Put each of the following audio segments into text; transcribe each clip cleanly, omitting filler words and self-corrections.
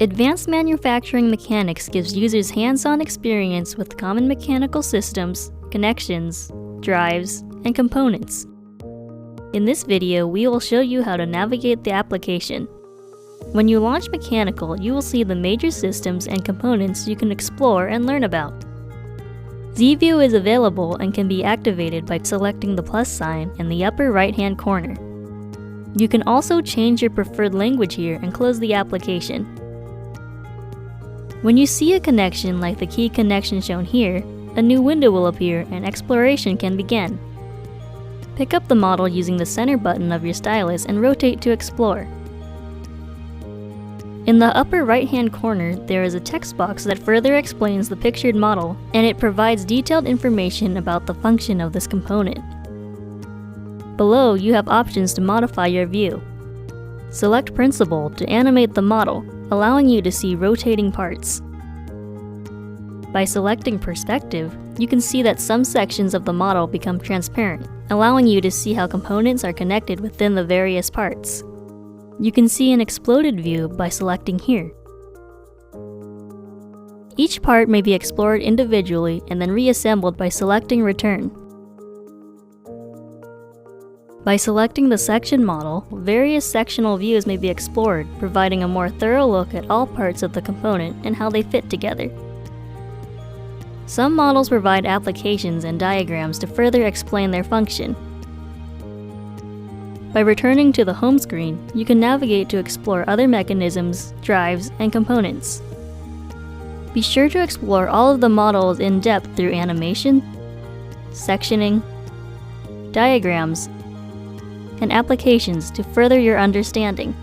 Advanced manufacturing mechanics gives users hands-on experience with common mechanical systems, connections, drives, and components. In this video, we will show you how to navigate the application. When you launch Mechanical, you will see the major systems and components you can explore and learn about. Z-View is available and can be activated by selecting the plus sign in the upper right-hand corner. You can also change your preferred language here and close the application. When you see a connection like the key connection shown here, a new window will appear and exploration can begin. Pick up the model using the center button of your stylus and rotate to explore. In the upper right-hand corner, there is a text box that further explains the pictured model, and it provides detailed information about the function of this component. Below, you have options to modify your view. Select Principal to animate the model, allowing you to see rotating parts. By selecting Perspective, you can see that some sections of the model become transparent, allowing you to see how components are connected within the various parts. You can see an exploded view by selecting here. Each part may be explored individually and then reassembled by selecting Return. By selecting the section model, various sectional views may be explored, providing a more thorough look at all parts of the component and how they fit together. Some models provide applications and diagrams to further explain their function. By returning to the home screen, you can navigate to explore other mechanisms, drives, and components. Be sure to explore all of the models in depth through animation, sectioning, diagrams, and applications to further your understanding.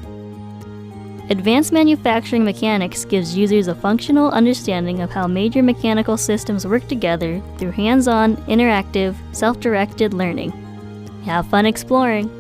Advanced manufacturing mechanics gives users a functional understanding of how major mechanical systems work together through hands-on, interactive, self-directed learning. Have fun exploring!